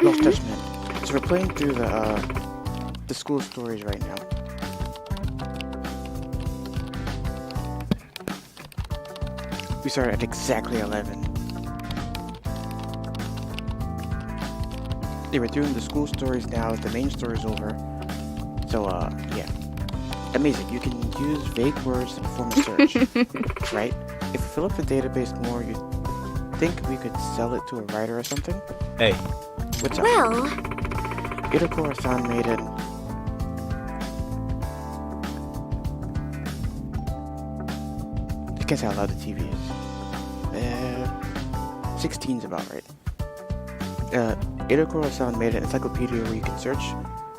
lost judgment. So we're playing through the school stories right now. We started at exactly 11. They were doing the school stories now. The main story's over. So yeah, amazing. You can use vague words to perform a search, right? If you fill up the database more, you think we could sell it to a writer or something? Hey. What's up? Well... Itakura-san made it. I can't say how loud the TV is. 16's about right. Itakura-san made an encyclopedia where you can search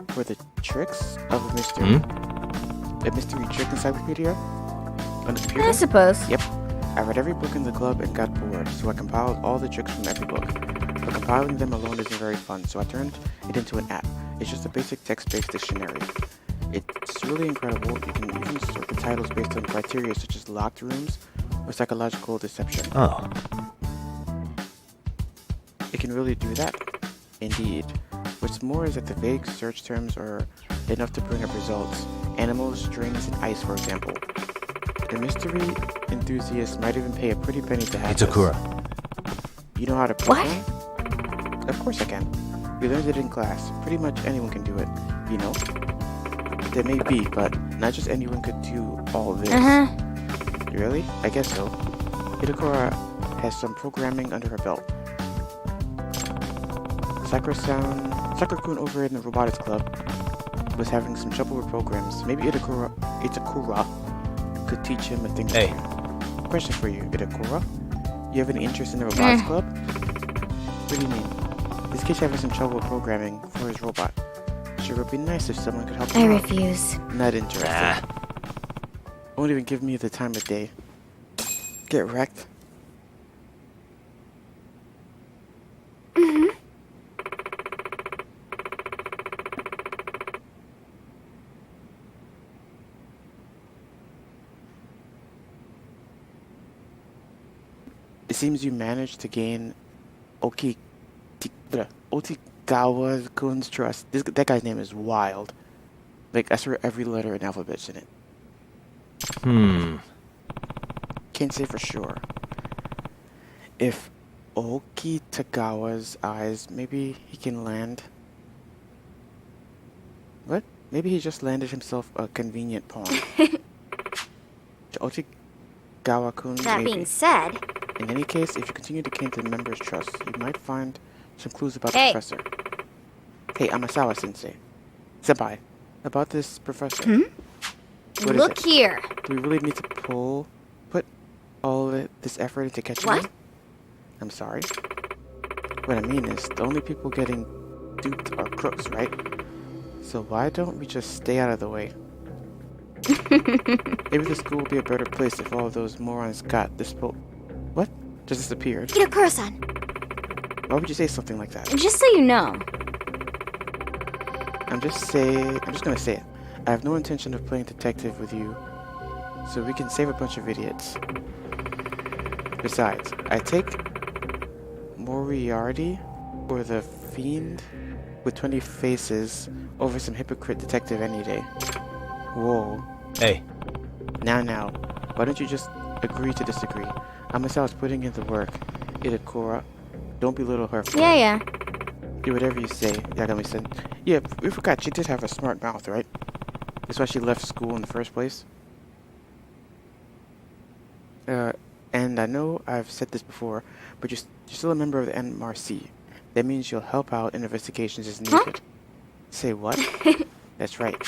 for the tricks of a mystery. A mystery trick encyclopedia on the computer? I suppose. Yep. I read every book in the club and got bored, so I compiled all the tricks from every book. But compiling them alone isn't very fun, so I turned it into an app. It's just a basic text-based dictionary. It's really incredible. You can even sort the titles based on criteria such as locked rooms or psychological deception. Oh. It can really do that. Indeed. What's more is that the vague search terms are enough to bring up results. Animals, strings, and ice, for example. The mystery enthusiasts might even pay a pretty penny to have Itakura. this. You know how to program? Of course I can. We learned it in class. Pretty much anyone can do it, you know? There may be, but not just anyone could do all this. Really? I guess so. Itakura has some programming under her belt. Sakura-kun over in the robotics club was having some trouble with programs. Maybe Itakura could teach him a thing or two. Question for you, Itakura. You have any interest in the robotics club? What do you mean? This kid's having some trouble with programming for his robot. Sure would be nice if someone could help him out. I refuse. Not interested. Won't even give me the time of day. Get wrecked. It seems you managed to gain Otagawa-kun's trust. That guy's name is wild. Like, I swear every letter and alphabet's in it. Can't say for sure. If Okitagawa's eyes, maybe he can land. What? Maybe he just landed himself a convenient pawn. Otagawa-kun, That maybe. being said... In any case, if you continue to gain the members' trust, you might find some clues about the professor. Hey, Amasawa-sensei. Senpai, about this professor. What Look is it? here. Do we really need to put all of this effort into catching him? I'm sorry. What I mean is, the only people getting duped are crooks, right? So why don't we just stay out of the way? Maybe the school would be a better place if all of those morons got What? Just disappeared. Itakura-san. Why would you say something like that? Just so you know. I'm just gonna say it. I have no intention of playing detective with you, so we can save a bunch of idiots. Besides, I take Moriarty or the fiend with 20 faces over some hypocrite detective any day. Whoa. Hey. Now, why don't you just agree to disagree? Amasawa's putting in the work. Itakura, don't belittle her for it. Yeah. Do whatever you say, Yagami-san. Yeah, we forgot she did have a smart mouth, right? That's why she left school in the first place. And I know I've said this before, but you're still a member of the MRC. That means you'll help out in investigations as needed. Say what? That's right.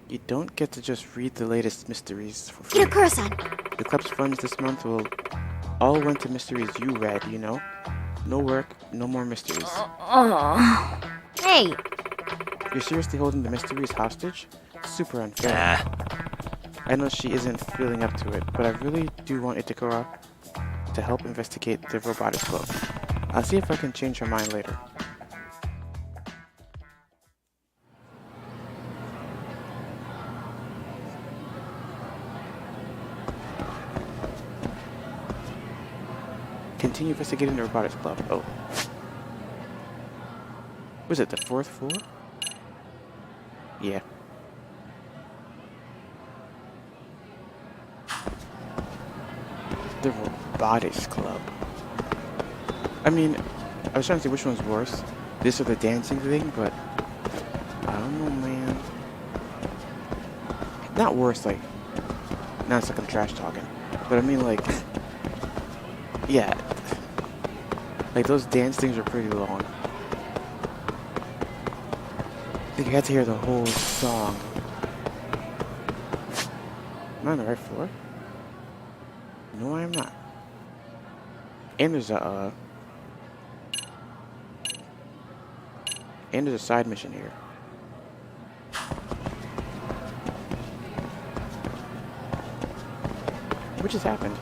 You don't get to just read the latest mysteries for free. Itakura-san. The club's funds this month will all went to mysteries you read, you know? No work, no more mysteries. Hey! You're seriously holding the mysteries hostage? Super unfair. I know she isn't feeling up to it, but I really do want Itakura to help investigate the robotics club. I'll see if I can change her mind later. Continue investigating the robotics club. Oh. Was it the 4th floor? Yeah. The Robotics Club. I mean, I was trying to say which one's worse. This or the dancing thing, but I don't know, man. Not worse, like, now it's like I'm trash talking. But I mean, like, yeah. Like, those dance things are pretty long. I think you had to hear the whole song. Am I on the right floor? No, I am not. And there's a, side mission here. What just happened?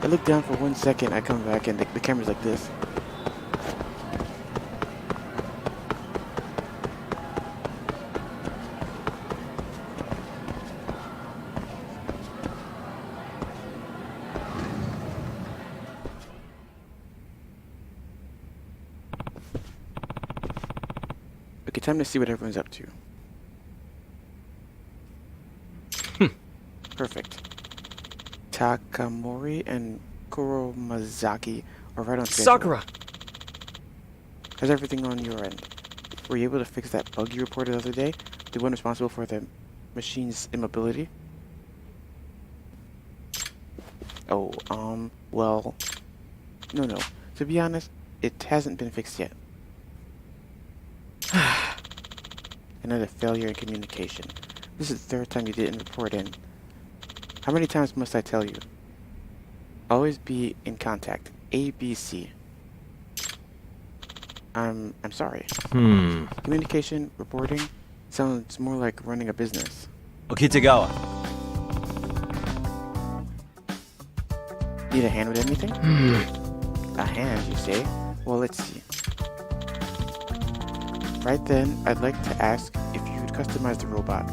I look down for 1 second, I come back and the camera's like this. Okay, time to see what everyone's up to. Perfect. Takamori and Kuromazaki are right on schedule. Sakura! How's everything on your end? Were you able to fix that bug you reported the other day? The one responsible for the machine's immobility? Oh, well... No. To be honest, it hasn't been fixed yet. Another failure in communication. This is the 3rd time you didn't report in. How many times must I tell you? Always be in contact. ABC. I'm sorry. Communication, reporting, sounds more like running a business. Okitagawa. Need a hand with anything? A hand, you say? Well, let's see. Right then, I'd like to ask if you'd customize the robot.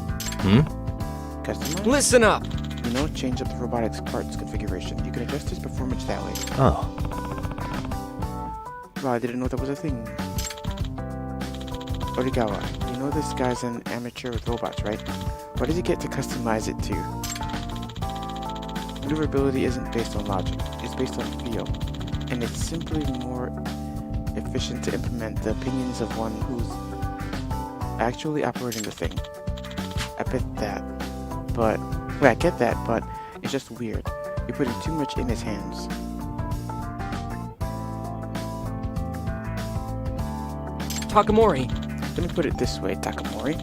Customize? Listen up! You know, change up the robotics parts configuration. You can adjust its performance that way. Oh. Wow, I didn't know that was a thing. Origawa, you know this guy's an amateur with robots, right? What does he get to customize it to? Maneuverability isn't based on logic, it's based on feel. And it's simply more efficient to implement the opinions of one who's actually operating the thing. I bet that. But, wait, I get that, but it's just weird. You're putting too much in his hands. Takamori. Let me put it this way, Takamori.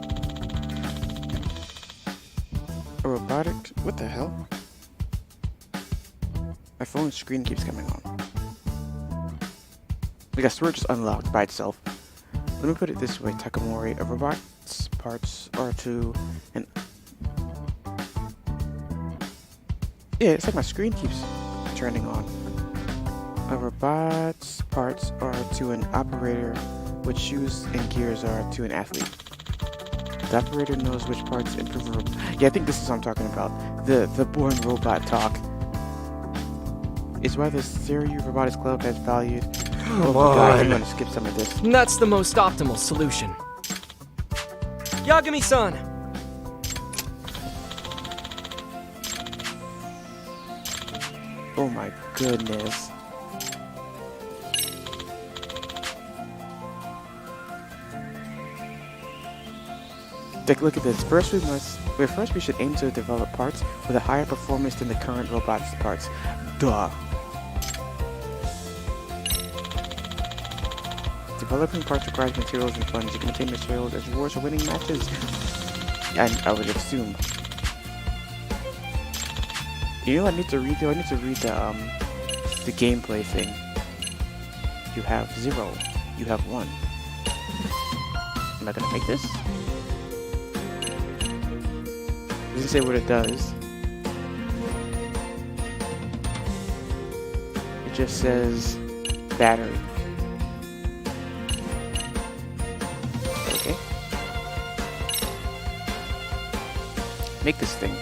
A robotic... What the hell? My phone's screen keeps coming on. Like a switch just unlocked by itself. Let me put it this way, Takamori. A robot's parts are to an... Yeah, it's like my screen keeps turning on. A robot's parts are to an operator what shoes and gears are to an athlete. The operator knows which parts improve a robot. Yeah, I think this is what I'm talking about. The boring robot talk. It's why the Seiryu Robotics Club has valued... Come God, I'm on. going to skip some of this. That's the most optimal solution. Yagami-san! Oh my goodness. Take a look at this. First we should aim to develop parts with a higher performance than the current robotics parts. Duh. Developing parts requires materials and funds. You can obtain materials as rewards for winning matches. And I would assume. You know what I need to read though? I need to read the gameplay thing. You have 0. You have 1. Am I gonna make this? It doesn't say what it does. It just says battery. Okay. Make this thing.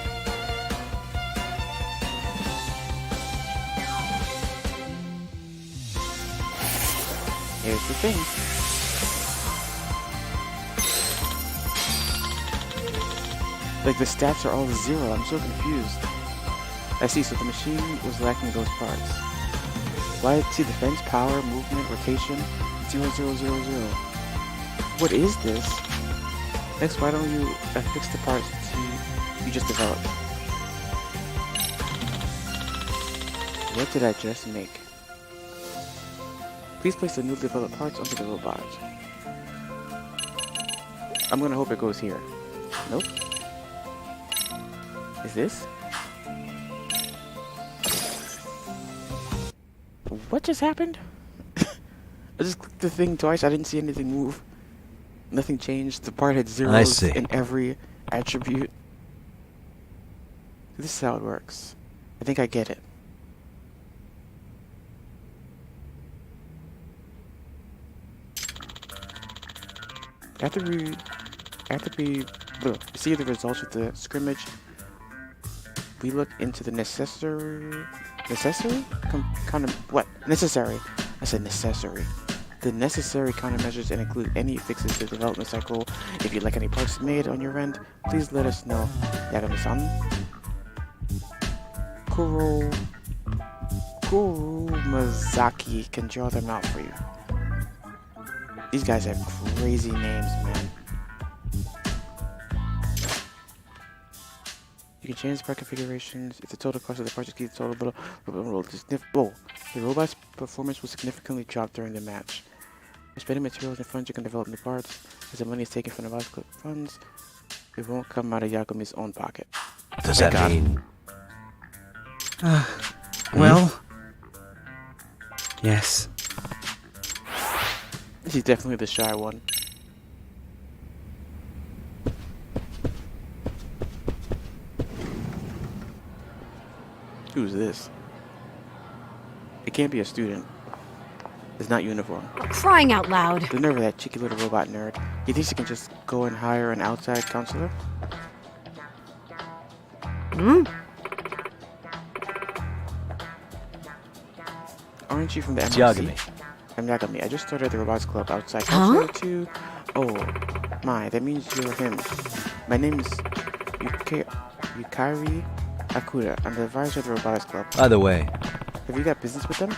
Here's the thing. Like, the stats are all 0. I'm so confused. I see, so the machine was lacking those parts. Why? See, defense, power, movement, rotation, 0, 0, 0, 0. What is this? Next, why don't you fix the parts you just developed? What did I just make? Please place the newly developed parts onto the robot. I'm gonna hope it goes here. Nope. Is this? What just happened? I just clicked the thing twice, I didn't see anything move. Nothing changed, the part had zeros in every attribute. This is how it works. I think I get it. After we see the results of the scrimmage, we look into the necessary? I said necessary. The necessary countermeasures and include any fixes to the development cycle. If you'd like any parts made on your end, please let us know. Yagami-san. Kurumazaki can draw them out for you. These guys have crazy names, man. You can change the part configurations if the total cost of the parts exceeds the total the robot's performance will significantly drop during the match. By spending materials and funds, you can develop new parts. As the money is taken from the robot's funds, it won't come out of Yagami's own pocket. Does that mean? Well, yes. He's definitely the shy one. Who's this? It can't be a student. It's not uniform. Crying out loud. The nerve of that cheeky little robot nerd. He thinks he can just go and hire an outside counselor? Aren't you from the MRC? Yagami. I'm Yagami. I just started the robotics club outside counselor too. Oh, my, that means you're him. My name is Yukari Akuda. I'm the advisor of the robotics club. By the way, Have you got business with them?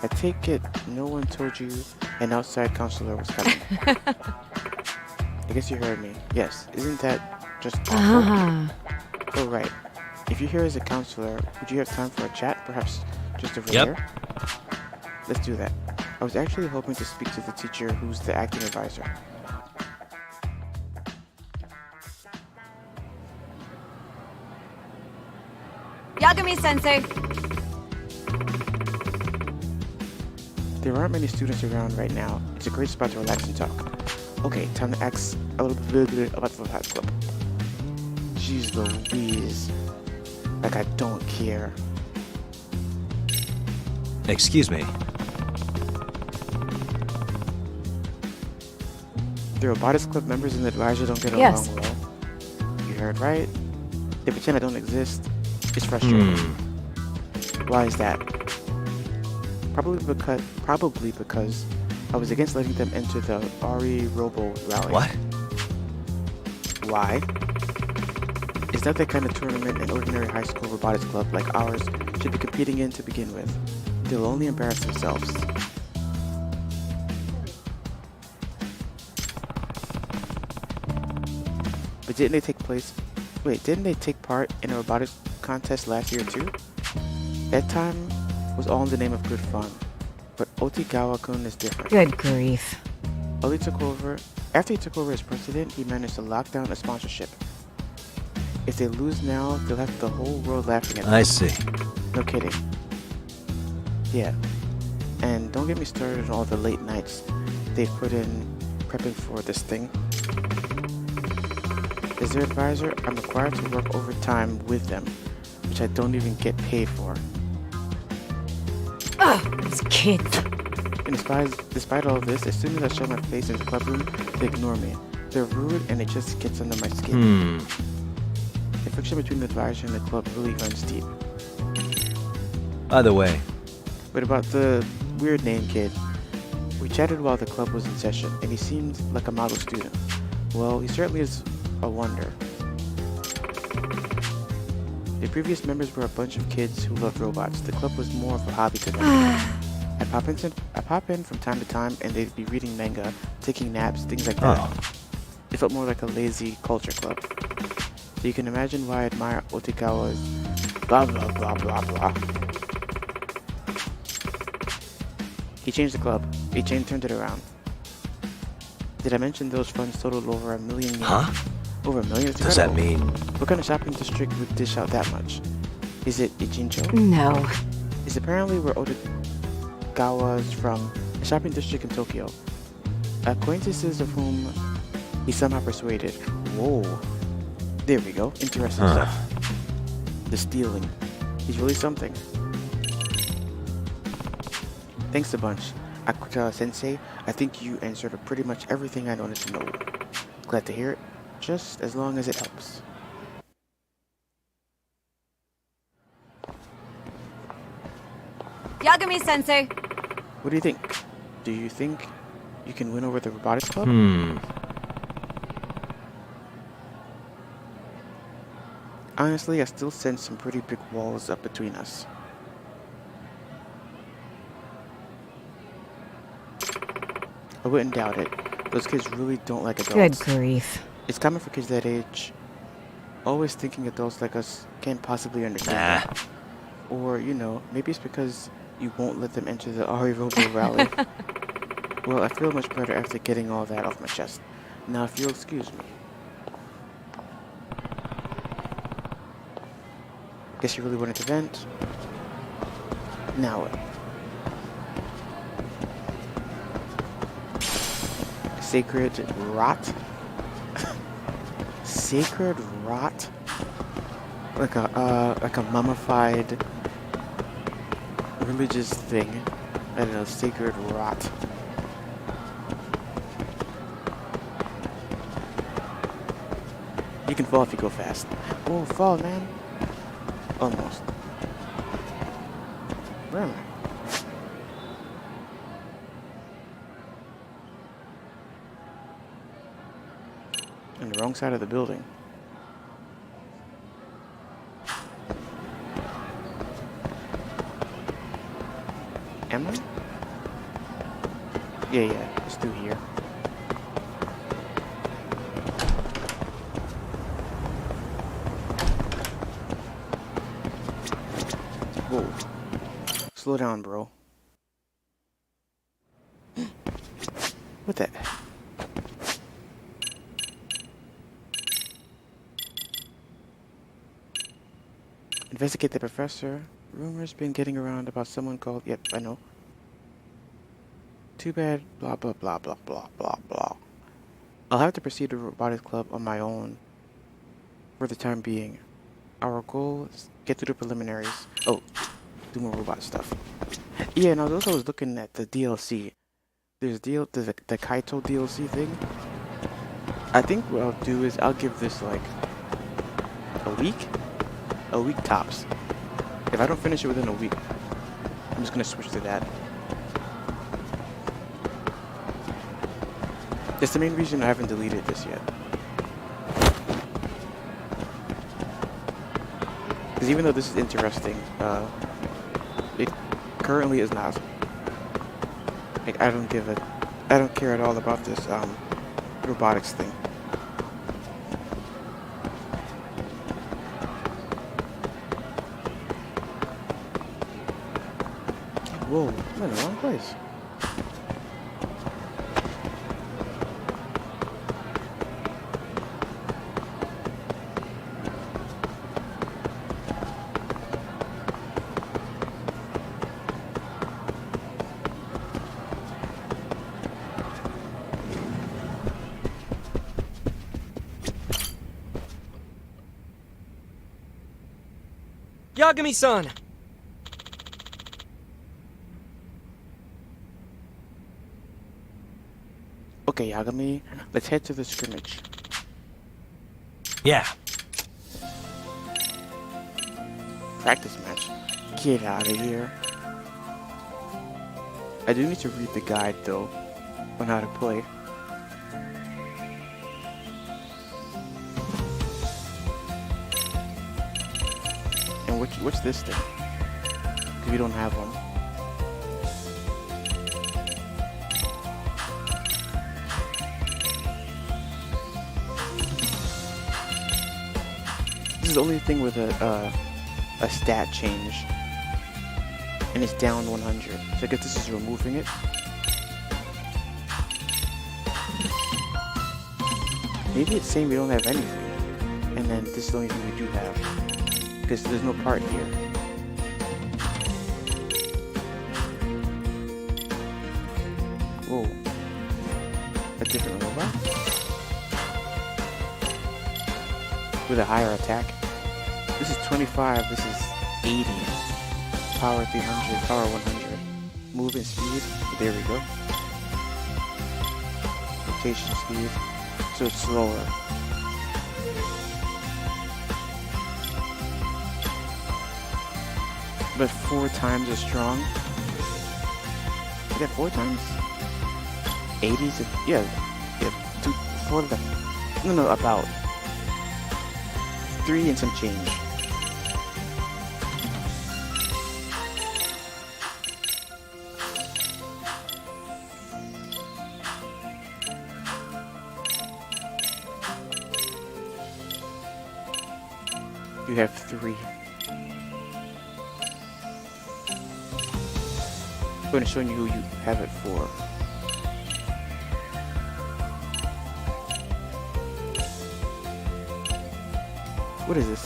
I take it no one told you an outside counselor was coming. I guess you heard me. Yes, isn't that just awful? Oh, right. If you're here as a counselor, would you have time for a chat? Perhaps just over here? Let's do that. I was actually hoping to speak to the teacher who's the acting advisor. Yagami-sensei. There aren't many students around right now. It's a great spot to relax and talk. Okay, time to ask a little bit about the Hot Club. Jeez Louise. Like I don't care. excuse me. The robotics club members and the advisor don't get Yes. along well. You heard right? They pretend I don't exist. It's frustrating. Why is that? Probably because I was against letting them enter the Ari Robo rally. What? Why? It's not that kind of tournament an ordinary high school robotics club like ours should be competing in to begin with. They'll only embarrass themselves. But didn't they take part in a robotics contest last year too? That time was all in the name of good fun. But Otigawa-kun is different. Good grief. After he took over as president, he managed to lock down a sponsorship. If they lose now, they'll have the whole world laughing at them. I see. No kidding. Yeah. And don't get me started on all the late nights they put in prepping for this thing. As their advisor, I'm required to work overtime with them, which I don't even get paid for. Ugh, those kids. And despite all this, as soon as I show my face in the club room, they ignore me. They're rude and it just gets under my skin. The friction between the advisor and the club really runs deep. By the way, What about the weird name kid? We chatted while the club was in session, and he seemed like a model student. Well, he certainly is a wonder. The previous members were a bunch of kids who loved robots. The club was more of a hobby to them. I'd pop in from time to time, and they'd be reading manga, taking naps, things like that. It felt more like a lazy culture club. So you can imagine why I admire Otikawa's blah blah blah blah blah. He changed the club. He turned it around. Did I mention those funds totaled over $1 million yen? Huh? Over $1 million? Does that mean? What kind of shopping district would dish out that much? Is it Ijincho? No. It's apparently where Otikawa's from, a shopping district in Tokyo. Acquaintances of whom he somehow persuaded. Whoa. There we go. Interesting stuff. The stealing. He's really something. Thanks a bunch. Akuta-sensei, I think you answered pretty much everything I wanted to know. Glad to hear it, just as long as it helps. Yagami-sensei. What do you think? Do you think you can win over the robotics club? Honestly, I still sense some pretty big walls up between us. I wouldn't doubt it. Those kids really don't like adults. Good grief. It's common for kids that age, always thinking adults like us can't possibly understand them. Or, you know, maybe it's because you won't let them enter the Ari Robo rally. Well, I feel much better after getting all that off my chest. Now, if you'll excuse me. Guess you really wanted to vent? Now what? Sacred rot? Sacred rot? Like a mummified religious thing. I don't know, sacred rot. You can fall if you go fast. Oh, fall, man. Almost. Where am I? On the wrong side of the building. Am I? Yeah, it's through here. Whoa. Slow down, bro. What the? Investigate the professor. Rumors been getting around about someone called... Yep, I know. Too bad. Blah, blah, blah, blah, blah, blah, blah. I'll have to proceed to Robotics Club on my own for the time being. Our goal is get through the preliminaries. Oh, do more robot stuff. Yeah, and I was also looking at the DLC. There's the Kaito DLC thing. I think what I'll do is I'll give this like a week tops. If I don't finish it within a week, I'm just gonna switch to that. That's the main reason I haven't deleted this yet. Because even though this is interesting, it currently is not. Like, I don't care at all about this robotics thing. Whoa, I'm in the wrong place. Yagami-san! Okay, Yagami, let's head to the scrimmage. Yeah. Practice match? Get out of here. I do need to read the guide though on how to play. And what's this thing? Because we don't have one. This is the only thing with a stat change. And it's down 100. So I guess this is removing it. Maybe it's saying we don't have anything. And then this is the only thing we do have. Because there's no part here. Whoa. A different robot? With a higher attack. This is 25, this is 80. Power 300, power 100. Movement speed, there we go. Rotation speed, so it's slower. But 4 times as strong. Is that 4 times? 80s? Yeah, 4 of them. No, about 3 and some change. You have 3. I'm going to show you who you have it for. What is this?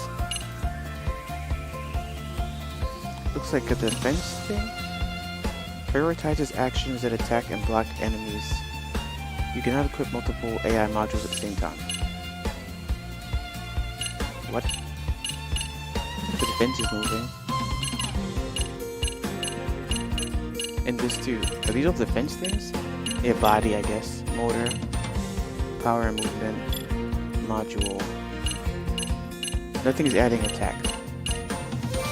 Looks like a defense thing? Prioritizes actions that attack and block enemies. You cannot equip multiple AI modules at the same time. What? The defense is moving. And this too. Are these all defense things? Yeah, body, I guess. Motor. Power and movement. Module. Nothing is adding attack.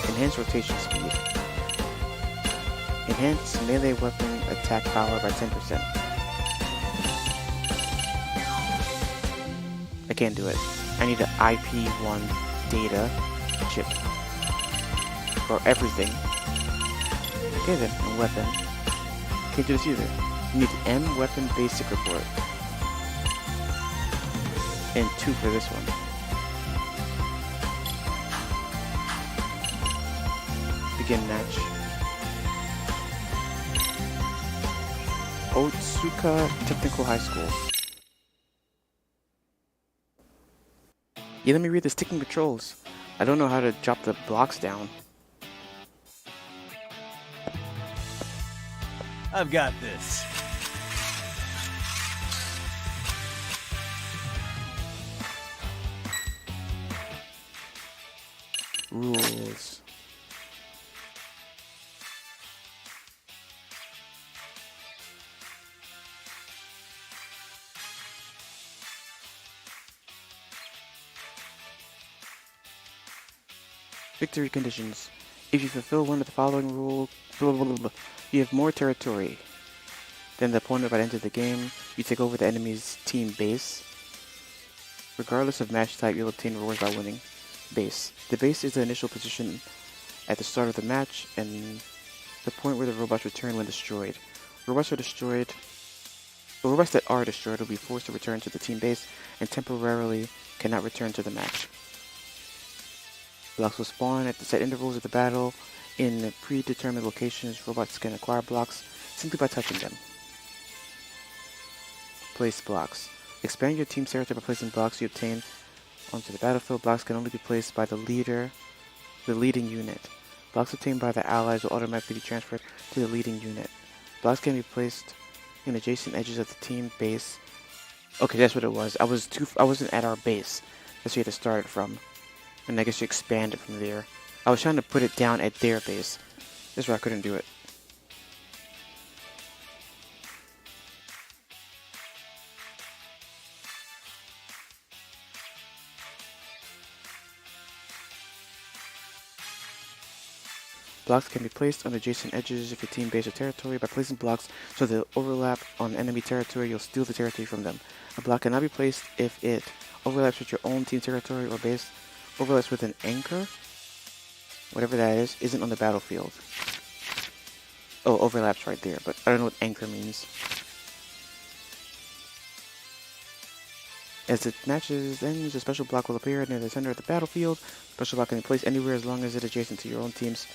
Enhance rotation speed. Enhance melee weapon attack power by 10%. I can't do it. I need an IP1 data chip. For everything. Okay then, and weapon. Can't do this either. You need M weapon basic report. And 2 for this one. Begin match. Otsuka Technical High School. Yeah, let me read the sticking controls. I don't know how to drop the blocks down. I've got this. Rules. Victory conditions. If you fulfill one of the following rules, you have more territory than the opponent by the end of the game. You take over the enemy's team base. Regardless of match type, you'll obtain rewards by winning. Base. The base is the initial position at the start of the match and the point where the robots return when destroyed. Robots that are destroyed will be forced to return to the team base and temporarily cannot return to the match. Blocks will spawn at the set intervals of the battle in predetermined locations. Robots can acquire blocks simply by touching them. Place blocks. Expand your team's territory by placing blocks you obtain onto the battlefield. Blocks can only be placed by the leading unit. Blocks obtained by the allies will automatically be transferred to the leading unit. Blocks can be placed in adjacent edges of the team base. Okay, that's what it was. I wasn't at our base. That's where you had to start it from. And I guess you expand it from there. I was trying to put it down at their base. That's why I couldn't do it. Blocks can be placed on adjacent edges of your team base or territory. By placing blocks so they overlap on enemy territory, you'll steal the territory from them. A block cannot be placed if it overlaps with your own team territory or base, overlaps with an anchor, whatever that is, isn't on the battlefield. Oh, overlaps right there, but I don't know what anchor means. As it matches ends, a special block will appear near the center of the battlefield. Special block can be placed anywhere as long as it is adjacent to your own team's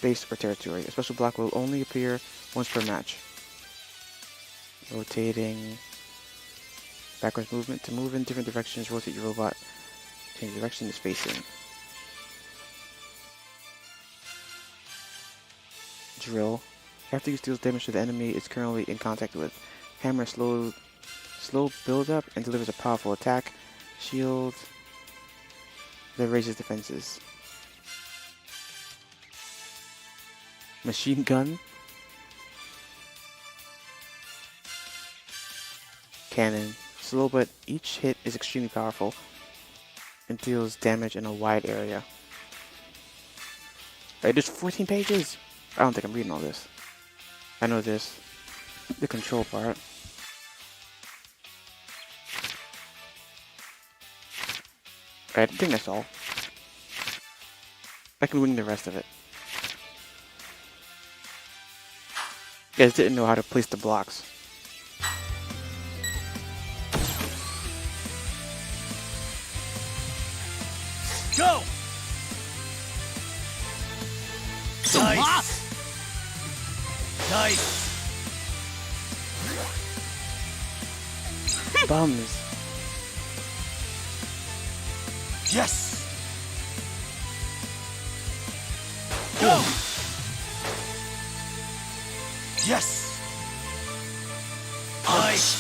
base or territory. A special block will only appear once per match. Rotating. Backwards movement. To move in different directions, rotate your robot. Change the direction it's facing. Drill. After you deal damage to the enemy it's currently in contact with. Hammer slow build up and delivers a powerful attack. Shield that raises defenses. Machine gun. Cannon. Slow, but each hit is extremely powerful and deals damage in a wide area. Alright, there's 14 pages! I don't think I'm reading all this. I know this. The control part. Alright, I think that's all. I can wing the rest of it. You guys didn't know how to place the blocks. Go! Nice! Nice! Bums. Yes! Go! Yes! Nice!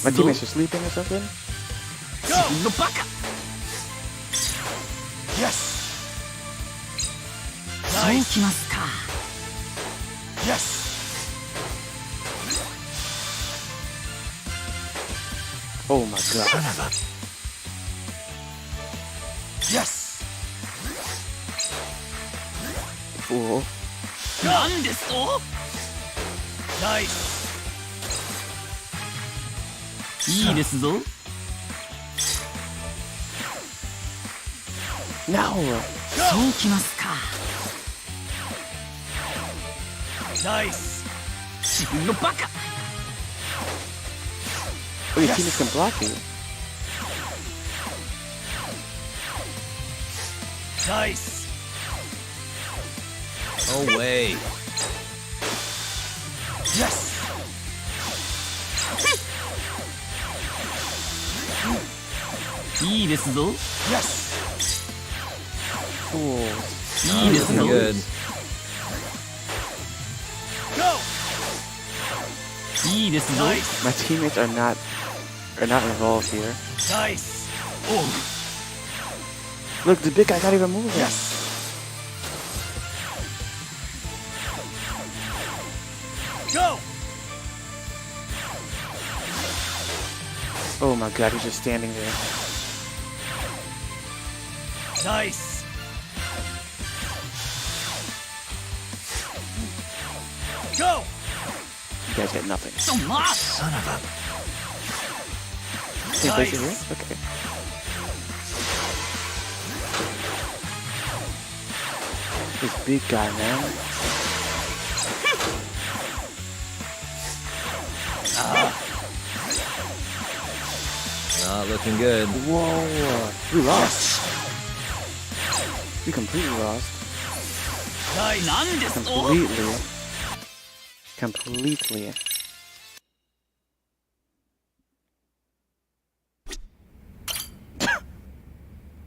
My teammates are sleeping or something? Go! Yes! Nice! Yes! Oh my god. Yes! Fool. Nice! いいですぞ。 No! そうきますか。 Nice! 自分のバカ。 Oh, your teammates can block you. Nice! No way. Yes! Yes. いいですぞ。 Yes! Fools. いいですぞ。 Good. Go! いいですぞ。 Nice! My teammates are not involved here. Nice! Look, the big guy's not even moving. Yes! Go! Oh my god, he's just standing there. Nice! Go! You guys get nothing. ちょまあ。 Son of a... Can you place it here? Nice. Okay. This big guy, man. Not looking good. Whoa! We lost. We completely lost. Nice! なんですぞ。 Completely.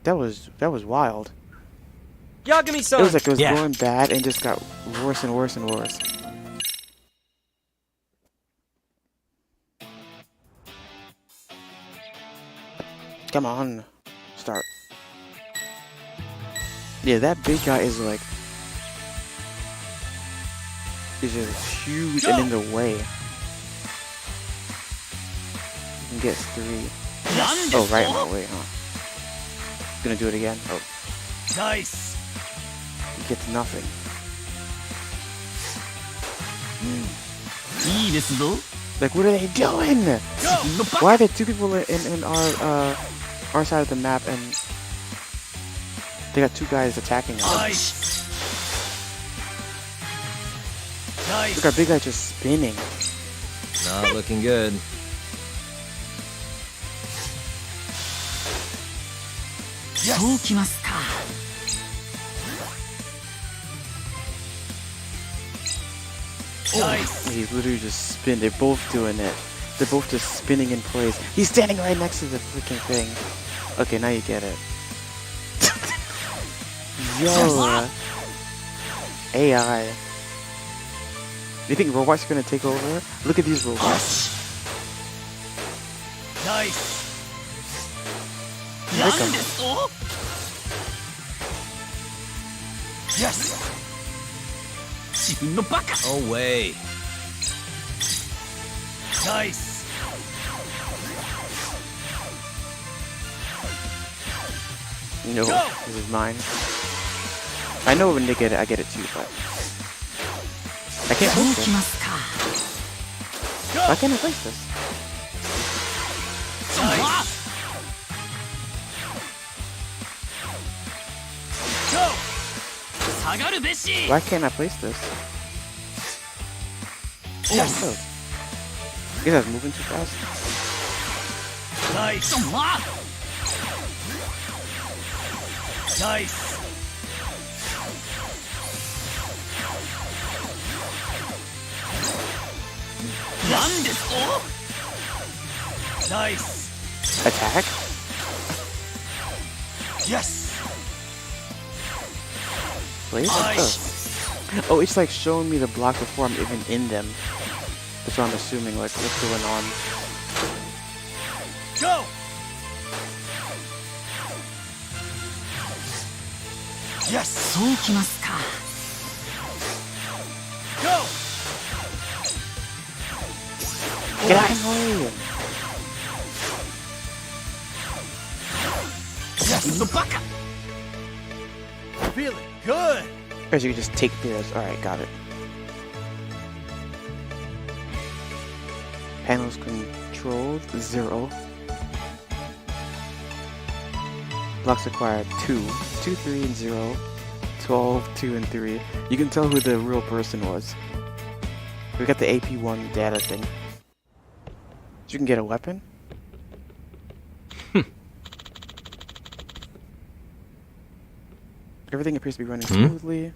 That was wild. Yagami-san! It was like it was Yeah. going bad and just got worse and worse and worse. Come on, start. Yeah, that big guy is like, is just huge and in the way. You can get 3. なんで Oh, す right in と my way, huh? Gonna do it again? Oh, Nice. he gets nothing. いいですぞ Like, what are they doing? 自分のバ Why カ are there two people in our side of the map and they got two guys attacking us? Nice. Nice. Look, our big guy just spinning. Not looking good. そうきますか Nice. He's literally just spin. They're both doing it. They're both just spinning in place. He's standing right next to the freaking thing. Okay, now you get it. Yo, AI. You think robots are gonna take over? Look at these robots. Nice. なんですと Yes. 自分のバカ Oh, way. Nice. No, Go! this is mine. I know when they get it, I get it too, but I can't そう place き this. ますか Why can't I place this? あ Go. 下がるべし Why can't I place this? Oh, Yes. no. You guys moving too fast? Nice. まあ Nice. なんですと Nice. Attack? Yes. Place? Nice. Oh, it's like showing me the block before I'm even in them. That's what I'm assuming, like, what's going on. Go. Yes. そうきますか Go. Get out of my way! 自分のバカ Feeling good. Guys, you can just take theirs. Alright, got it. Panels controlled, 0. Blocks acquired, 2. 2, 3, and 0. 12, 2, and 3. You can tell who the real person was. We got the AP1 data thing. You can get a weapon? Everything appears to be running smoothly.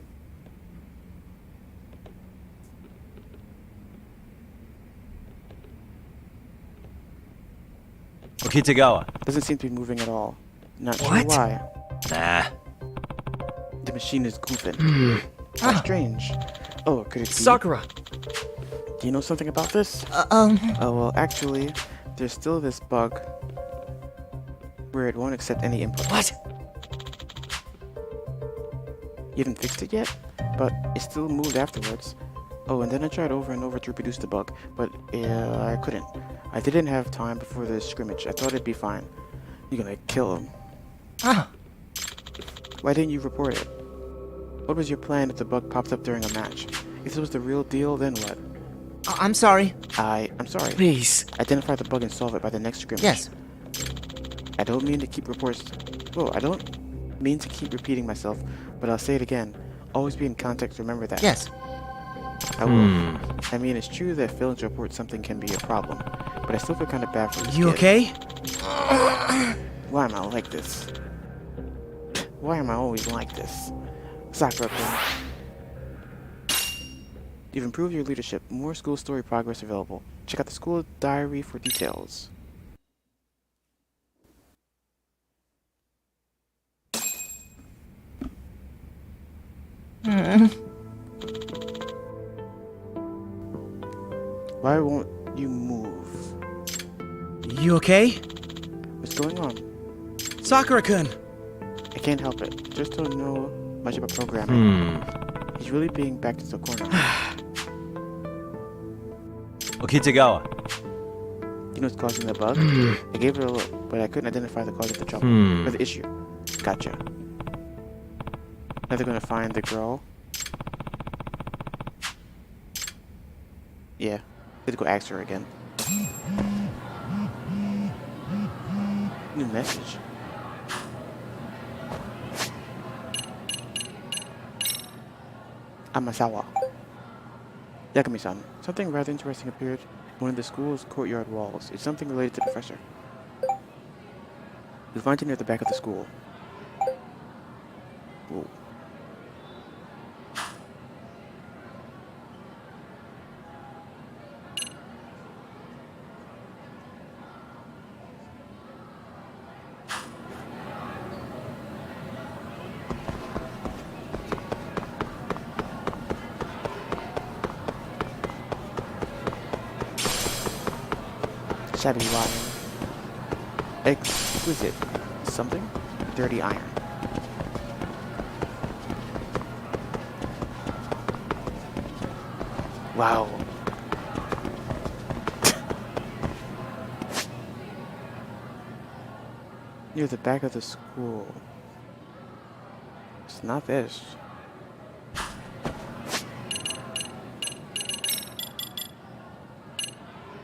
Okitagawa. Doesn't seem to be moving at all. Not sure What? why. Nah. The machine is goofing. How strange. Oh, could it be? Sakura. Do you know something about this? Oh, well, actually, there's still this bug where it won't accept any input. What? You haven't fixed it yet, but it still moved afterwards. Oh, and then I tried over and over to reproduce the bug, but I couldn't. I didn't have time before the scrimmage. I thought it'd be fine. You're gonna kill him. Ah. Why didn't you report it? What was your plan if the bug popped up during a match? If this was the real deal, then what? I'm sorry. I'm sorry. Please. Identify the bug and solve it by the next scrimmage. Yes. I don't mean to keep reports. Whoa, I don't mean to keep repeating myself, but I'll say it again. Always be in contact, remember that. Yes. I will. I mean, it's true that failing to report something can be a problem, but I still feel kind of bad for this You kid. okay? Why am I like this? Why am I always like this? Sakura-kun. You've improved your leadership. More school story progress available. Check out the school diary for details. Why won't you move? You okay? What's going on? Sakura-kun. I can't help it. Just don't know much about programming. He's really being backed into the corner. Okitagawa. Do You know what's causing the bug? I gave it a look, but I couldn't identify the cause of the trouble or the issue. Gotcha. Now they're gonna find the girl. Yeah, let's go ask her again. New message. Amasawa. Yakami-san, something rather interesting appeared on one of the school's courtyard walls. It's something related to the professor. You'll find it near the back of the school. Whoa. Shabby iron. Exquisite. Something? Dirty iron. Wow. Near the back of the school. It's not this.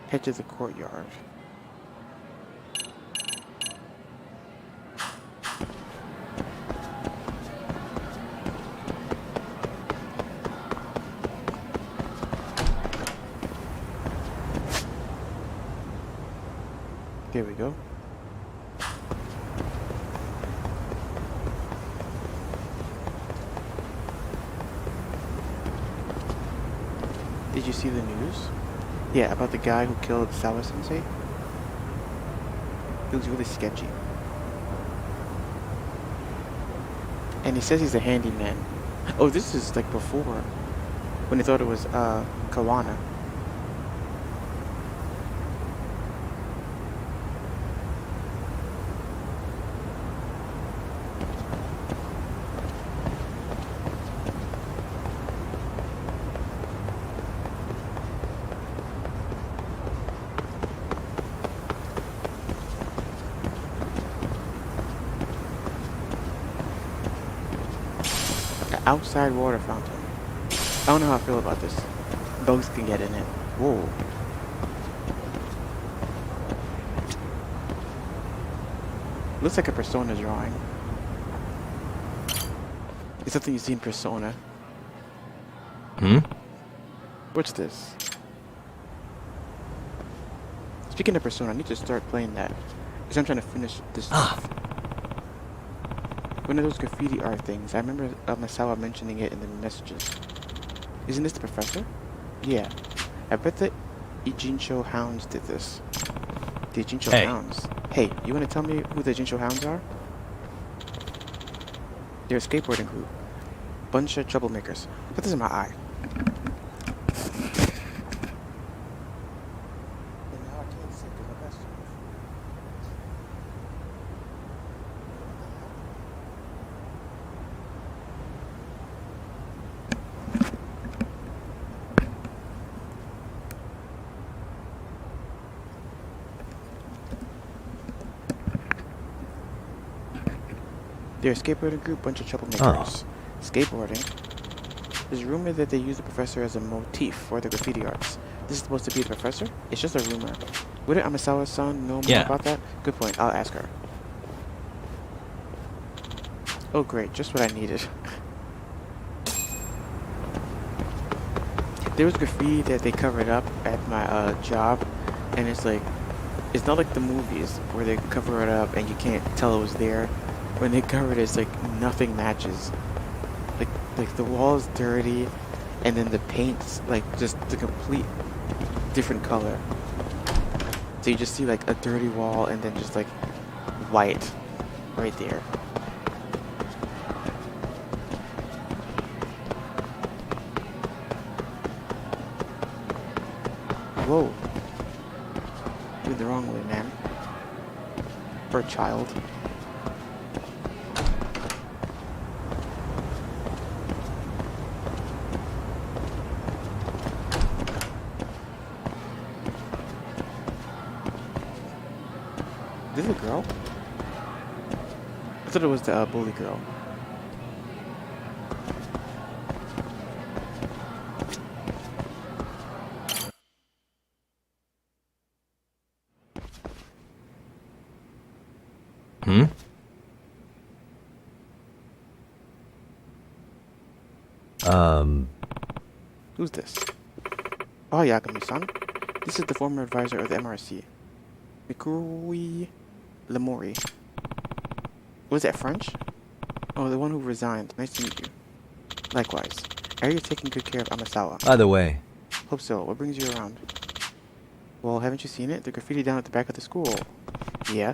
Head to the courtyard. There we go. Did you see the news? Yeah, about the guy who killed Sawa-sensei? He looks really sketchy. And he says he's a handyman. Oh, this is like before, when they thought it was, Kawana. Outside water fountain. I don't know how I feel about this. Bugs can get in it. Whoa. Looks like a Persona drawing. It's something you see in Persona. What's this? Speaking of Persona, I need to start playing that. Because I'm trying to finish this stuff. One of those graffiti art things. I remember Masawa mentioning it in the messages. Isn't this the professor? Yeah. I bet the Ijincho Hounds did this. The Ijincho Hounds. Hey, you want to tell me who the Ijincho Hounds are? They're a skateboarding group. Bunch of troublemakers. Put this in my eye. They're a skateboarding group, bunch of troublemakers. Skateboarding. There's a rumor that they use the professor as a motif for the graffiti arts. This is supposed to be the professor? It's just a rumor. Wouldn't Amasawa-san know more about that? Good point, I'll ask her. Oh great, just what I needed. There was graffiti that they covered up at my job, and it's like, it's not like the movies where they cover it up and you can't tell it was there. When they cover it, it's like nothing matches. Like the wall is dirty, and then the paint's like just the complete different color. So you just see like a dirty wall and then just like white right there. Whoa. Doing the wrong way, man. For a child. girl? I thought it was the bully girl. Hmm? Who's this? Oh, Yagami-san. This is the former advisor of the MRC. Mikurui Lemori. Was that French? Oh, the one who resigned. Nice to meet you. Likewise. I hear you're taking good care of Amasawa. By the way, Hope so. What brings you around? Well, haven't you seen it? The graffiti down at the back of the school. Yeah.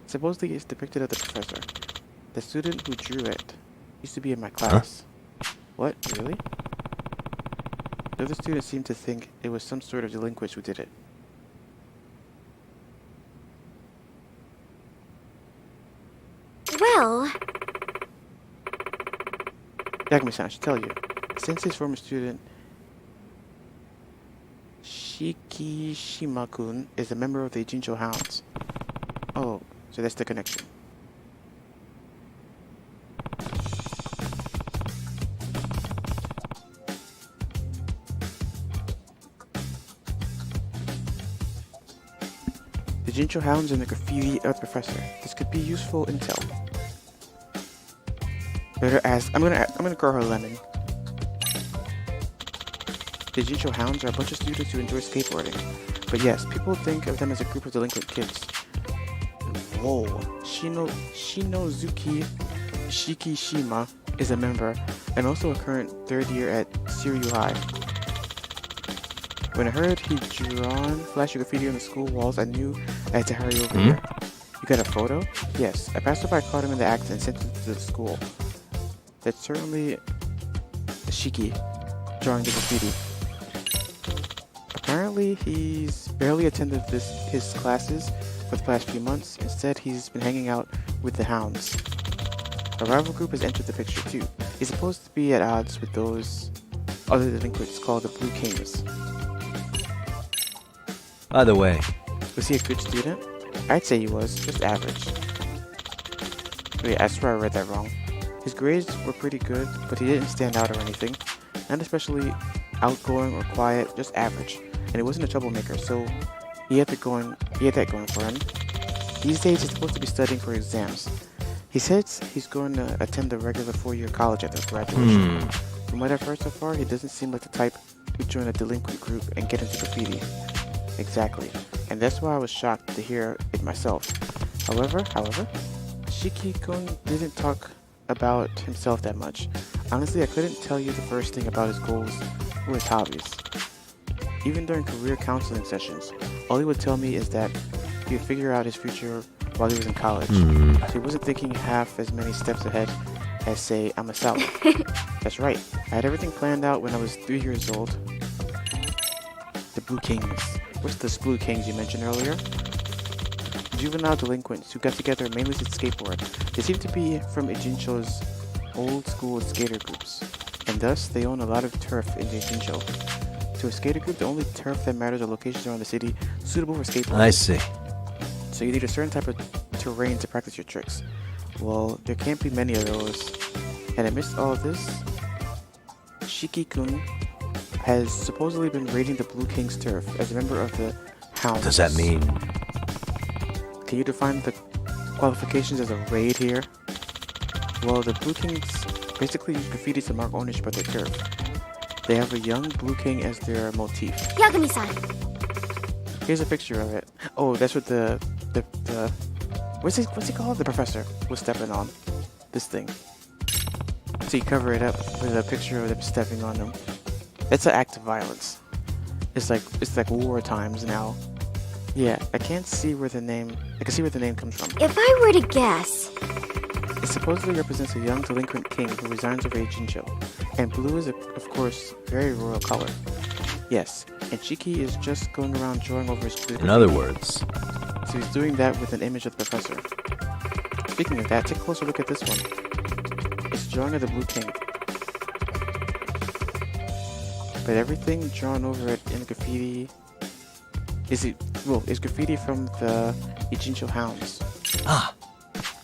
Supposedly it's depicted of the professor. The student who drew it used to be in my class. What? Really? The other students seemed to think it was some sort of delinquent who did it. Well, Yagami-san, I should tell you. Sensei's former student, Shikishima-kun, is a member of the Jincho Hounds. Oh, so that's the connection. The Jincho Hounds and the graffiti of the professor. This could be useful intel. Better ask. I'm gonna call her Lemon. The Jincho Hounds are a bunch of students who enjoy skateboarding. But yes, people think of them as a group of delinquent kids. Whoa. Shinozuki Shikishima is a member and also a current third year at Siryu High. When I heard he'd drawn flashy graffiti on the school walls, I knew I had to hurry over here. You got a photo? Yes. A passerby caught him in the act and sent it to the school. That's certainly Shiki drawing the graffiti. Apparently, he's barely attended his classes for the past few months. Instead, he's been hanging out with the Hounds. A rival group has entered the picture too. He's supposed to be at odds with those other delinquents called the Blue Kings. by the way, Was he a good student? I'd say he was, just average. Wait, I swear I read that wrong. His grades were pretty good, but he didn't stand out or anything. Not especially outgoing or quiet, just average. And he wasn't a troublemaker, so he had that going for him. These days he's supposed to be studying for exams. He says he's going to attend the regular 4-year college after graduation. From what I've heard so far, he doesn't seem like the type who'd join a delinquent group and get into graffiti. Exactly. And that's why I was shocked to hear it myself. However, Shiki-kun didn't talk about himself that much. Honestly, I couldn't tell you the first thing about his goals or his hobbies. Even during career counseling sessions, all he would tell me is that he would figure out his future while he was in college. So he wasn't thinking half as many steps ahead as, say, Amasawa. That's right. I had everything planned out when I was 3 years old. The Blue Kings. What's the Blue Kings you mentioned earlier? Juvenile delinquents who got together mainly to skateboard. They seem to be from Ijincho's old school skater groups, and thus they own a lot of turf in the Ijincho. To a skater group, the only turf that matters are locations around the city suitable for skateboarding. I see. So you need a certain type of terrain to practice your tricks. Well, there can't be many of those. And amidst all of this, Shiki-kun has supposedly been raiding the Blue King's turf as a member of the Hounds. Does that mean? Can you define the qualifications as a raid here? Well, the Blue Kings basically use graffiti to mark ownership of their turf. They have a young Blue King as their motif. Yagami-san. Here's a picture of it. Oh, that's what the what's he called? The professor was stepping on this thing. So you cover it up with a picture of them stepping on them. It's an act of violence. It's like war times now. Yeah, I can see where the name comes from. If I were to guess, It supposedly represents a young delinquent king who resigns over a Jincho. And blue is, of course, very royal color. Yes, and Shiki is just going around drawing over his blue. In other words, So he's doing that with an image of the professor. Speaking of that, take a closer look at this one. It's a drawing of the Blue King. But everything drawn over it in graffiti is graffiti from the Ijincho Hounds. Ah.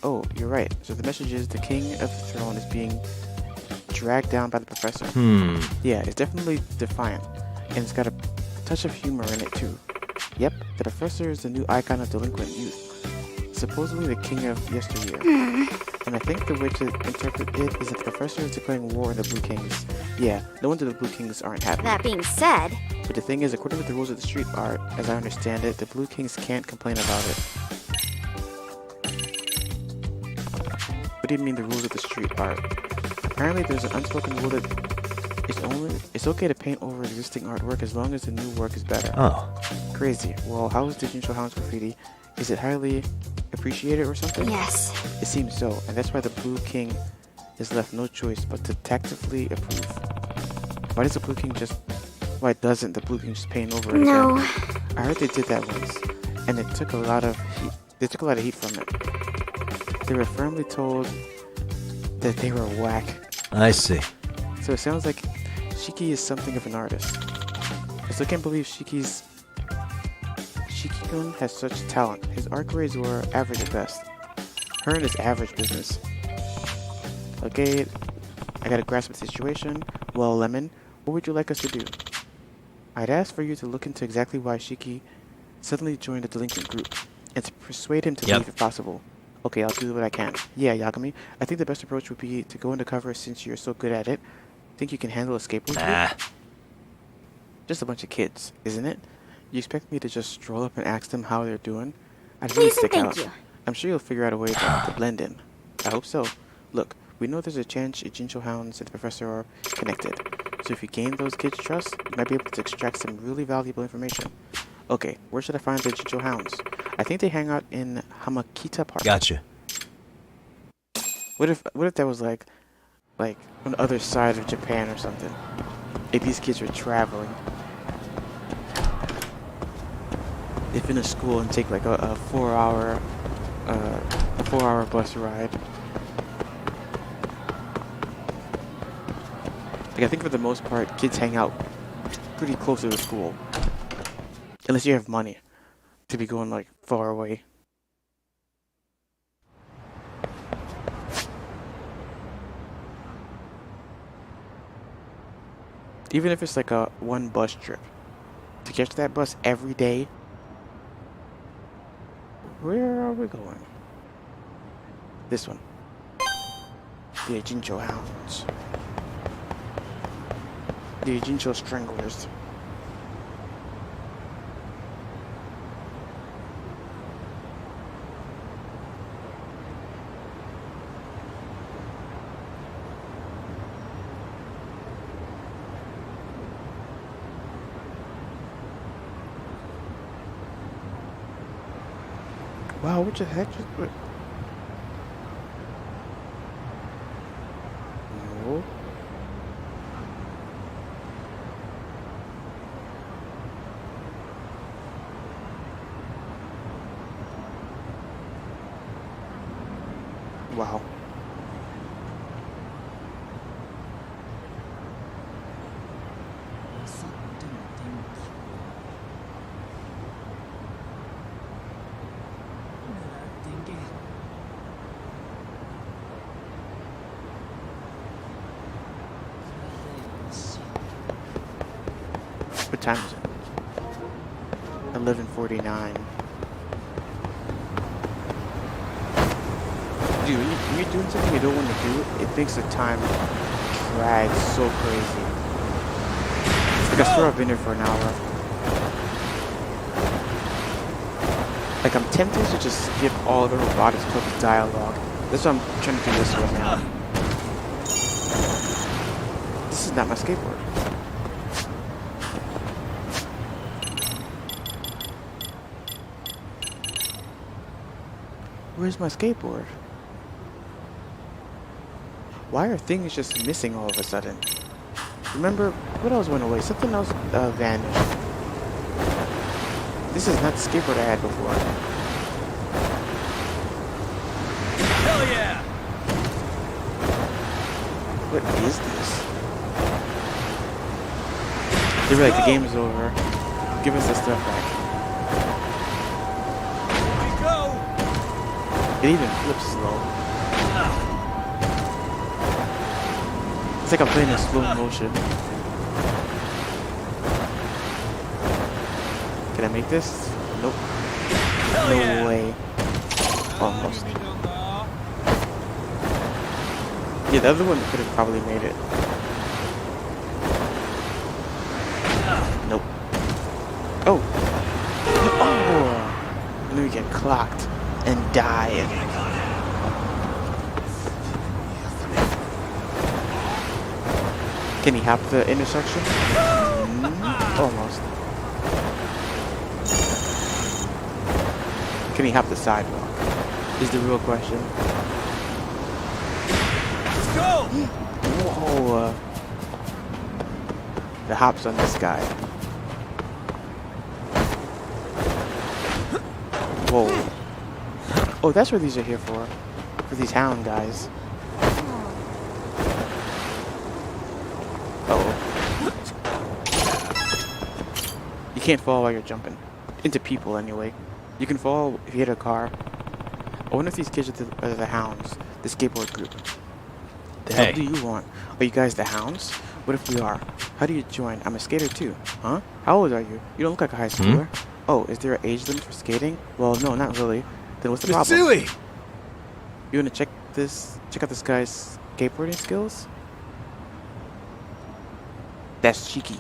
Oh, you're right. So the message is the king of the throne is being dragged down by the professor. Yeah, it's definitely defiant. And it's got a touch of humor in it too. Yep, the professor is the new icon of delinquent youth. Supposedly the king of yesteryear. And I think the way to interpret it is that the professor is declaring war on the Blue Kings. Yeah, no wonder the Blue Kings aren't happy. That being said, But the thing is, according to the rules of the street art, as I understand it, the Blue Kings can't complain about it. What do you mean the rules of the street art? Apparently there's an unspoken rule that it's okay to paint over existing artwork as long as the new work is better. Oh. Crazy. Well, how is the Jincho Hound's graffiti? Is it highly appreciated or something? yes. It seems so, and that's why the Blue King is left no choice but to tactfully approve. Why doesn't the Blue King just paint over it No. again? I heard they did that once, and it took a lot of heat. They took a lot of heat from it. They were firmly told that they were whack. I see. So it sounds like Shiki is something of an artist. I still can't believe Shiki-kun has such talent. His art grades were average at best. Her and his average business. Okay, I gotta grasp the situation. Well, Lemon, what would you like us to do? I'd ask for you to look into exactly why Shiki suddenly joined the delinquent group, and to persuade him to Yep. leave if possible. Okay, I'll do what I can. Yeah, Yagami, I think the best approach would be to go undercover since you're so good at it. Think you can handle a skateboard group? Ah. Just a bunch of kids, isn't it? You expect me to just stroll up and ask them how they're doing? I'd really Please and stick thank out. you. I'm sure you'll figure out a way to blend in. I hope so. Look, we know there's a chance Jincho Hounds and the professor are connected. So if you gain those kids' trust, you might be able to extract some really valuable information. Okay, where should I find the Jincho Hounds? I think they hang out in Hamakita Park. Gotcha. What if that was like on the other side of Japan or something? If these kids were traveling. They finish school and take like a 4-hour bus ride. Like I think for the most part, kids hang out pretty close to the school, unless you have money to be going like far away. Even if it's like a one bus trip, to catch that bus every day. Where are we going? This one. The Jincho Hounds. The Jincho Stranglers. Wow, what the heck? What? No. Wow. What time is it? 11:49. Dude, when you're doing something you don't want to do, it makes the time drag so crazy. Like I swear I've been here for an hour. Like I'm tempted to just skip all the robotics club dialogue. That's why I'm trying to do this right now. This is not my skateboard. Where's my skateboard? Why are things just missing all of a sudden? Remember, what else went away? Something else vanished. This is not the skateboard I had before. Hell yeah! What is this? They were like, the game is over. Give us the stuff back. Here we go! It even flips slow. It's like I'm playing in slow motion. Can I make this? Nope. No way. Almost. Yeah, the other one could have probably made it. Nope. Oh! Oh! And then we get clocked and die. Can he hop the intersection? Almost. Can he hop the sidewalk? Is the real question. Let's go! Whoa! The hops on this guy. Whoa. Oh, that's what these are here for. For these hound guys. Uh-oh. You can't fall while you're jumping. Into people, anyway. You can fall if you hit a car. I wonder if these kids are the hounds. The skateboard group. The hell do you want? Are you guys the hounds? What if we are? How do you join? I'm a skater too. Huh? How old are you? You don't look like a high schooler. Oh, is there an age limit for skating? Well, no, not really. Then what's the problem? Silly! You wanna check out this guy's skateboarding skills? That's cheeky.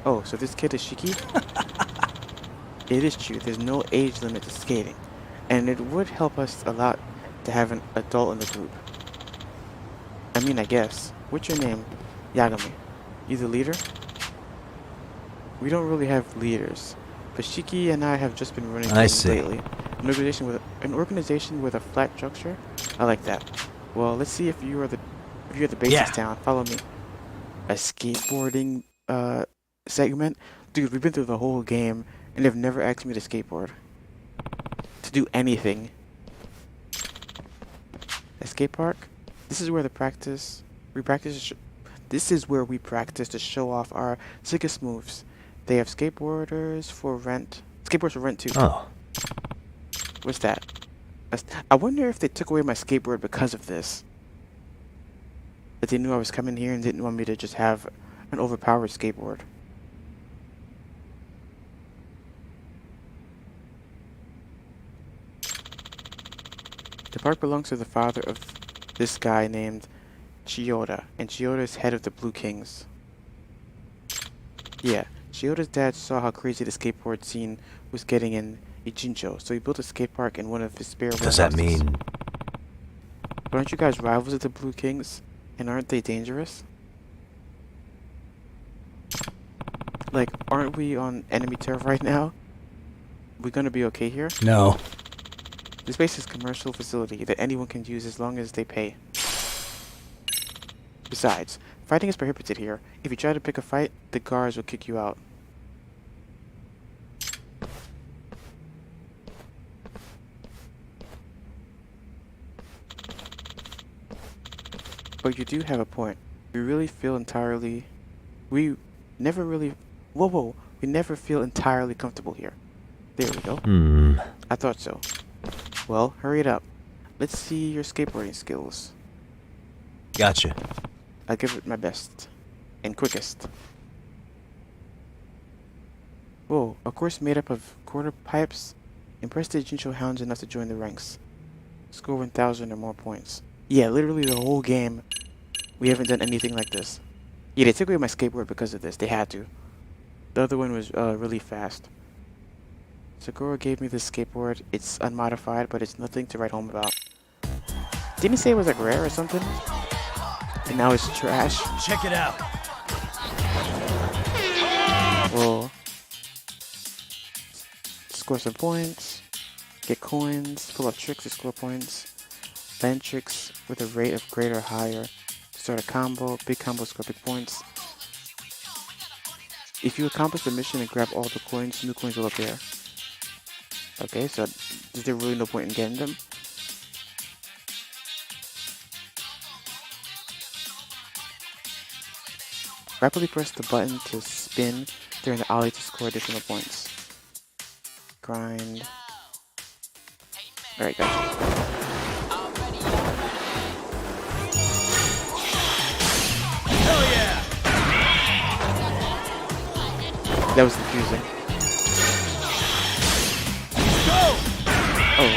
Oh, so this kid is cheeky? It is true, there's no age limit to skating. And it would help us a lot to have an adult in the group. I mean, I guess. What's your name? Yagami. You the leader? We don't really have leaders. But Shiki and I have just been running things lately. An organization with a flat structure? I like that. Well, let's see if you're the basics down. Follow me. A skateboarding segment? Dude, we've been through the whole game and they've never asked me to skateboard. To do anything. A skate park? This is where this is where we practice to show off our sickest moves. They have skateboards for rent too. Oh. What's that? I wonder if they took away my skateboard because of this. That they knew I was coming here and didn't want me to just have an overpowered skateboard. The park belongs to the father of this guy named Chiyoda, and Chiyoda is head of the Blue Kings. Yeah, Chiyoda's dad saw how crazy the skateboard scene was getting in Ichincho, so he built a skate park in one of his spare warehouses. Does that mean? But aren't you guys rivals of the Blue Kings? And aren't they dangerous? Like, aren't we on enemy turf right now? We gonna be okay here? No. This place is a commercial facility that anyone can use as long as they pay. Besides, fighting is prohibited here. If you try to pick a fight, the guards will kick you out. But you do have a point. We never feel entirely comfortable here. There we go. I thought so. Well, hurry it up. Let's see your skateboarding skills. Gotcha. I'll give it my best. And quickest. Whoa, a course made up of quarter pipes. Impress the Jinsho hounds enough to join the ranks. Score 1,000 or more points. Yeah, literally the whole game, we haven't done anything like this. Yeah, they took away my skateboard because of this. They had to. The other one was really fast. Sakura gave me this skateboard. It's unmodified, but it's nothing to write home about. Didn't he say it was like rare or something? And now it's trash? Check it out. Well, score some points, get coins, pull off tricks to score points, land tricks with a rate of greater or higher, start a combo, big combo score big points. If you accomplish the mission and grab all the coins, new coins will appear. Okay, so is there really no point in getting them? Rapidly press the button to spin during the ollie to score additional points. Grind. Alright, gotcha. Hell yeah! That was confusing. Go! Oh.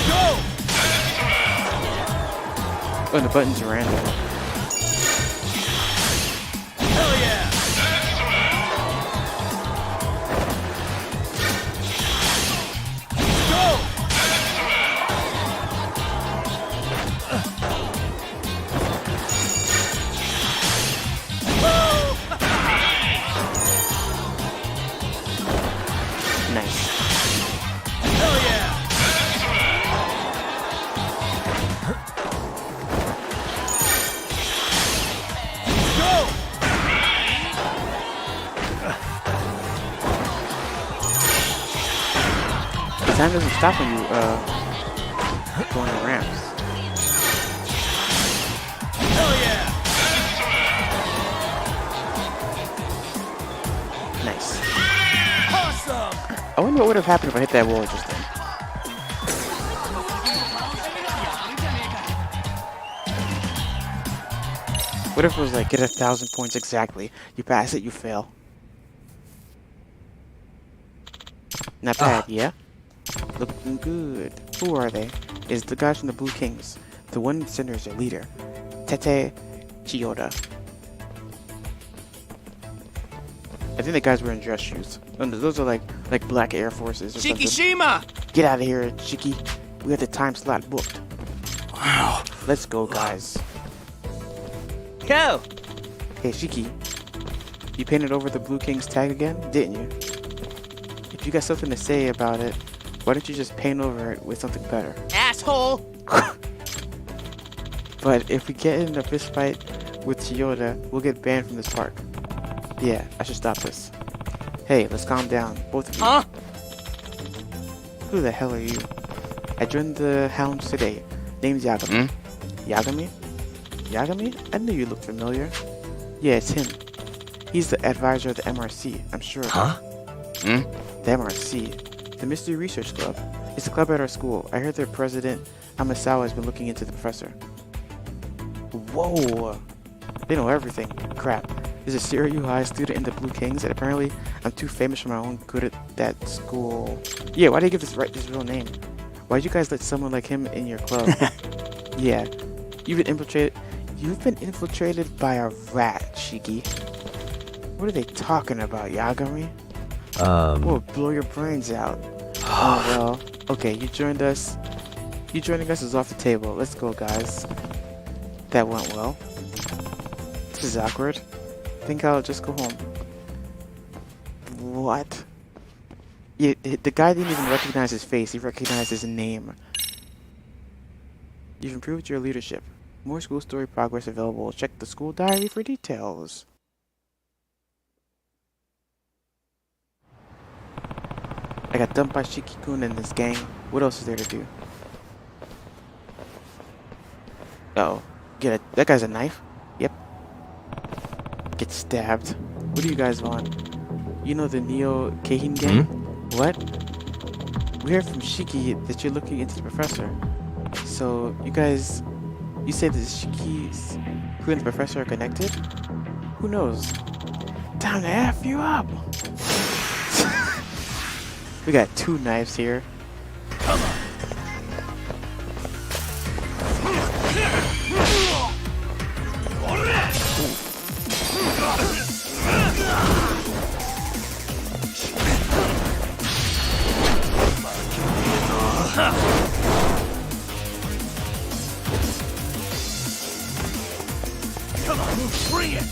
Go! Oh, and the buttons are random. Hell yeah! Go! Nice. Hell yeah! Go! The time doesn't stop when you, go on the ramps. Hell yeah! Nice. Awesome! I wonder what would have happened if I hit that wall just then. What if it was like, get 1,000 points exactly. You pass it, you fail. Not bad, yeah? Looking good. Who are they? It's the guys from the Blue Kings. The one in the center is their leader, Tete Chiyoda. I think the guys wearing dress shoes. Oh, no, those are like black Air Forces or something. Shikishima! Get out of here, Shiki. We have the time slot booked. Wow. Let's go, guys. Go! Hey, Shiki. You painted over the Blue King's tag again, didn't you? If you got something to say about it, why don't you just paint over it with something better? Asshole! But if we get in a fist fight with Chiyoda, we'll get banned from this park. Yeah, I should stop this. Hey, let's calm down, both of you. Huh? Who the hell are you? I joined the Hounds today. Name's Yagami. Yagami? Yagami? I knew you looked familiar. Yeah, it's him. He's the advisor of the MRC, I'm sure. Huh? The MRC? The Mystery Research Club. It's a club at our school. I heard their president, Amasawa, has been looking into the professor. Whoa! They know everything. Crap. There's a Siryu High student in the Blue Kings, and apparently I'm too famous for my own good at that school. Yeah, why did you give this his real name? Why'd you guys let someone like him in your club? Yeah, you've been infiltrated by a rat, Shiki. What are they talking about, Yagami? We'll blow your brains out. Oh well, okay, you joined us. You joining us is off the table. Let's go, guys. That went well. This is awkward. Think I'll just go home. What? Yeah, the guy didn't even recognize his face. He recognized his name. You've improved your leadership. More school story progress available. Check the school diary for details. I got dumped by Shiki-kun and this gang. What else is there to do? Uh-oh. That guy's a knife? Yep. Get stabbed. What do you guys want? You know the Neo Keihin gang? What? We heard from Shiki that you're looking into the professor. So, you say that Shiki's who and the professor are connected? Who knows? Time to F you up! We got 2 knives here. Come on! Come on, bring it!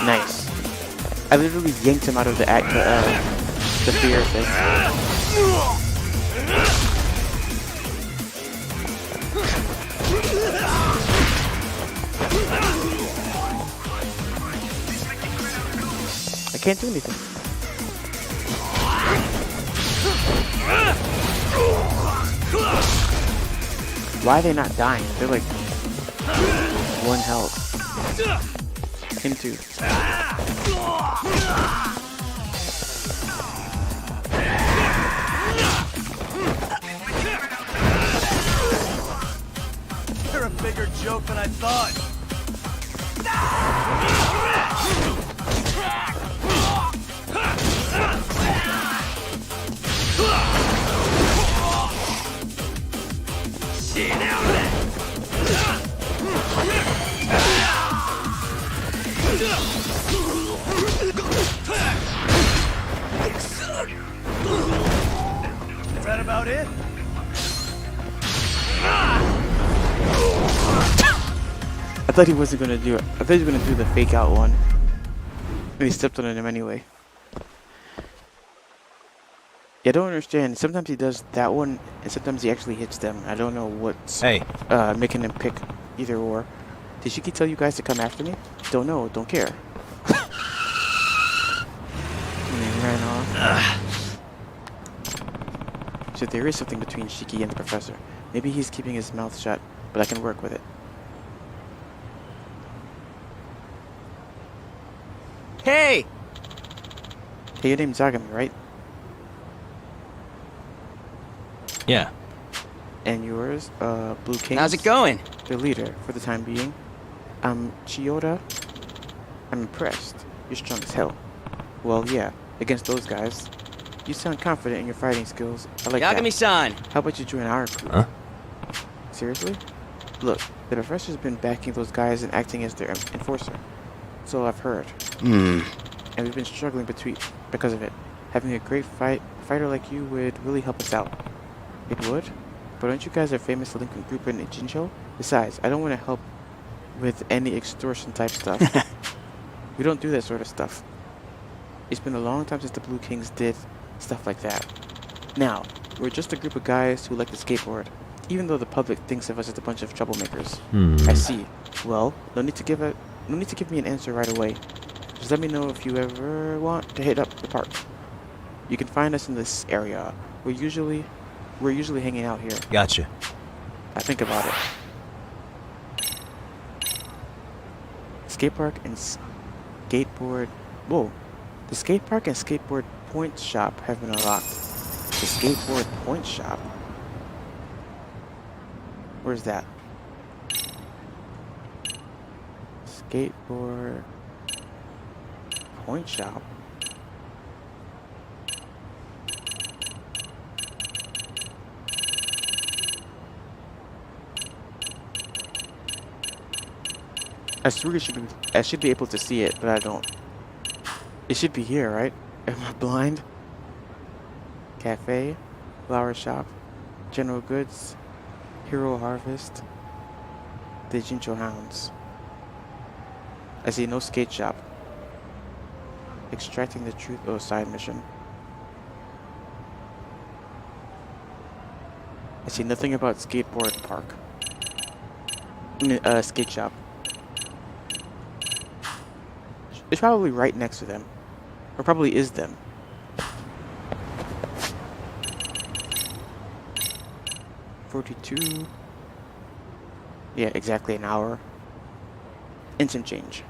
Nice. I literally yanked him out of the fear thing. I can't do anything. Why are they not dying? They're like 1 health. Into. You're a bigger joke than I thought. Is that about it? I thought he wasn't gonna do it. I thought he was gonna do the fake out one. And he stepped on him anyway. Yeah, I don't understand. Sometimes he does that one, and sometimes he actually hits them. I don't know what's making him pick either or. Did Shiki tell you guys to come after me? Don't know. Don't care. And he ran off. So there is something between Shiki and the professor. Maybe he's keeping his mouth shut, but I can work with it. Hey! Hey, your name's Zagami, right? Yeah. And yours, Blue King. How's it going? The leader, for the time being. I'm Chiyoda. I'm impressed. You're strong as hell. Well, yeah, against those guys. You sound confident in your fighting skills. I like that. Yagami-san! How about you join our crew? Huh? Seriously? Look, the professor's been backing those guys and acting as their enforcer. So I've heard. And we've been struggling because of it. Having a great fighter like you would really help us out. It would? But aren't you guys a famous delinquent group in Jincho? Besides, I don't want to help with any extortion type stuff. We don't do that sort of stuff. It's been a long time since the Blue Kings did stuff like that. Now, we're just a group of guys who like to skateboard, even though the public thinks of us as a bunch of troublemakers. I see. Well, no need to give me an answer right away. Just let me know if you ever want to hit up the park. You can find us in this area. We're usually hanging out here. Gotcha. I think about it. Skate park and skateboard. Whoa. The skate park and skateboard point shop have been unlocked. The skateboard point shop? Where's that? Skateboard point shop? I swear I should be able to see it, but I don't. It should be here, right? Am I blind? Cafe, flower shop, general goods, hero harvest, the Jincho Hounds. I see no skate shop. Extracting the truth. Oh, side mission. I see nothing about skateboard park. Skate shop. It's probably right next to them. Or probably is them. $42. Yeah, exactly an hour. And some change.